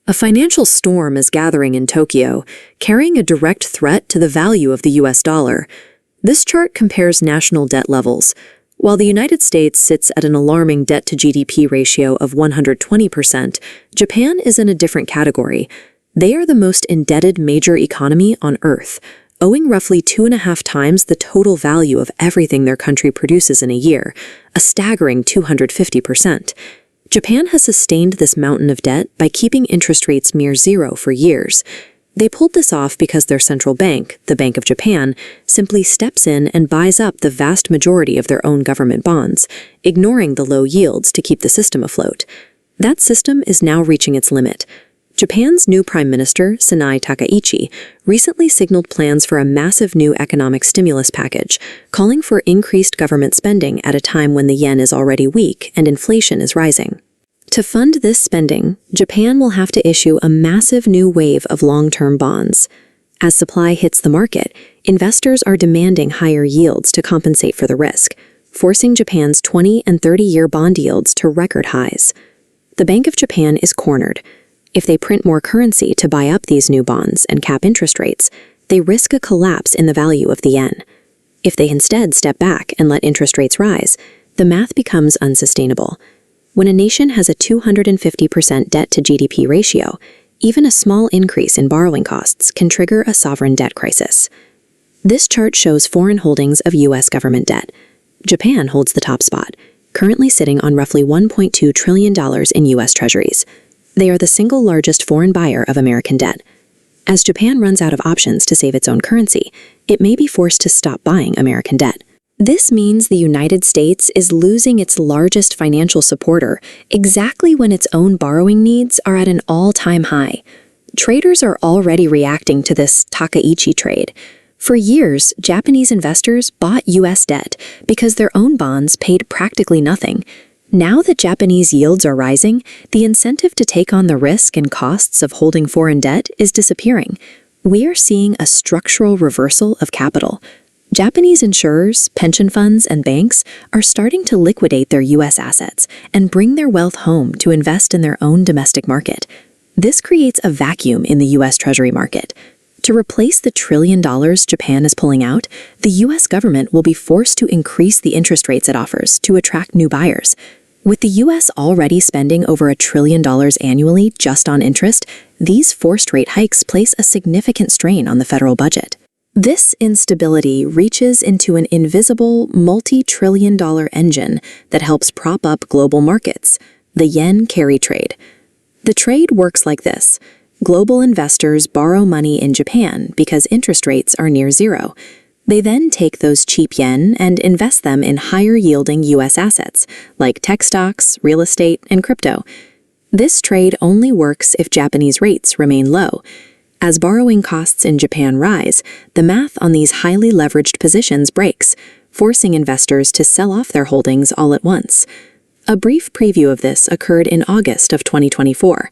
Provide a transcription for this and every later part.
A financial storm is gathering in Tokyo, carrying a direct threat to the value of the US dollar. This chart compares national debt levels. While the United States sits at an alarming debt-to-GDP ratio of 120%, Japan is in a different category. They are the most indebted major economy on Earth, owing roughly 2.5 times the total value of everything their country produces in a year, a staggering 250%. Japan has sustained this mountain of debt by keeping interest rates near zero for years. They pulled this off because their central bank, the Bank of Japan, simply steps in and buys up the vast majority of their own government bonds, ignoring the low yields to keep the system afloat. That system is now reaching its limit. Japan's new Prime Minister, Sanai Takaichi, recently signaled plans for a massive new economic stimulus package, calling for increased government spending at a time when the yen is already weak and inflation is rising. To fund this spending, Japan will have to issue a massive new wave of long-term bonds. As supply hits the market, investors are demanding higher yields to compensate for the risk, forcing Japan's 20- and 30-year bond yields to record highs. The Bank of Japan is cornered. If they print more currency to buy up these new bonds and cap interest rates, they risk a collapse in the value of the yen. If they instead step back and let interest rates rise, the math becomes unsustainable. When a nation has a 250% debt-to-GDP ratio, even a small increase in borrowing costs can trigger a sovereign debt crisis. This chart shows foreign holdings of U.S. government debt. Japan holds the top spot, currently sitting on roughly $1.2 trillion in U.S. treasuries. They are the single largest foreign buyer of American debt. As Japan runs out of options to save its own currency, it may be forced to stop buying American debt. This means the United States is losing its largest financial supporter exactly when its own borrowing needs are at an all-time high. Traders are already reacting to this Takaichi trade. For years, Japanese investors bought U.S. debt because their own bonds paid practically nothing. Now that Japanese yields are rising, the incentive to take on the risk and costs of holding foreign debt is disappearing. We are seeing a structural reversal of capital. Japanese insurers, pension funds, and banks are starting to liquidate their U.S. assets and bring their wealth home to invest in their own domestic market. This creates a vacuum in the U.S. Treasury market. To replace the $1 trillion Japan is pulling out, the U.S. government will be forced to increase the interest rates it offers to attract new buyers. With the U.S. already spending over $1 trillion annually just on interest, these forced rate hikes place a significant strain on the federal budget. This instability reaches into an invisible, multi-trillion-dollar engine that helps prop up global markets, the yen carry trade. The trade works like this. Global investors borrow money in Japan because interest rates are near zero. They then take those cheap yen and invest them in higher-yielding U.S. assets, like tech stocks, real estate, and crypto. This trade only works if Japanese rates remain low. As borrowing costs in Japan rise, the math on these highly leveraged positions breaks, forcing investors to sell off their holdings all at once. A brief preview of this occurred in August of 2024.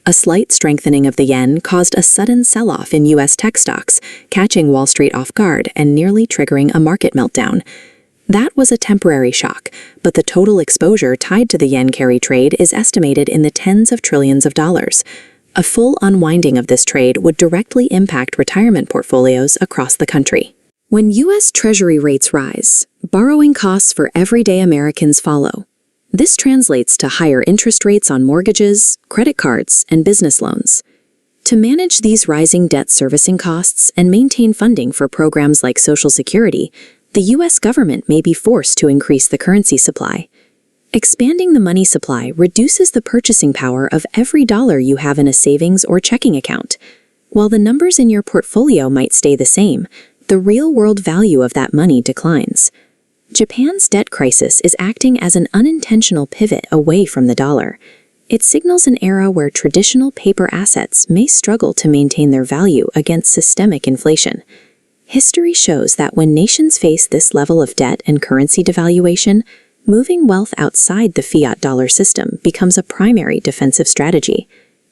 A slight strengthening of the yen caused a sudden sell-off in U.S. tech stocks, catching Wall Street off guard and nearly triggering a market meltdown. That was a temporary shock, but the total exposure tied to the yen carry trade is estimated in the tens of trillions of dollars. A full unwinding of this trade would directly impact retirement portfolios across the country. When U.S. Treasury rates rise, borrowing costs for everyday Americans follow. This translates to higher interest rates on mortgages, credit cards, and business loans. To manage these rising debt servicing costs and maintain funding for programs like Social Security, the U.S. government may be forced to increase the currency supply. Expanding the money supply reduces the purchasing power of every dollar you have in a savings or checking account. While the numbers in your portfolio might stay the same, the real-world value of that money declines. Japan's debt crisis is acting as an unintentional pivot away from the dollar. It signals an era where traditional paper assets may struggle to maintain their value against systemic inflation. History shows that when nations face this level of debt and currency devaluation, moving wealth outside the fiat dollar system becomes a primary defensive strategy.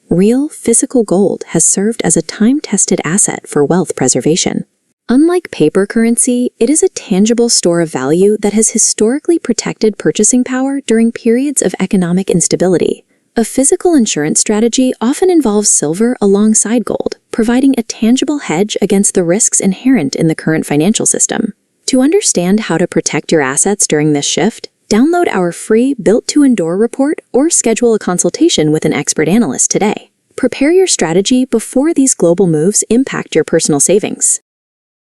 Real, physical gold has served as a time-tested asset for wealth preservation. Unlike paper currency, it is a tangible store of value that has historically protected purchasing power during periods of economic instability. A physical insurance strategy often involves silver alongside gold, providing a tangible hedge against the risks inherent in the current financial system. To understand how to protect your assets during this shift, download our free Built to Endure report or schedule a consultation with an expert analyst today. Prepare your strategy before these global moves impact your personal savings.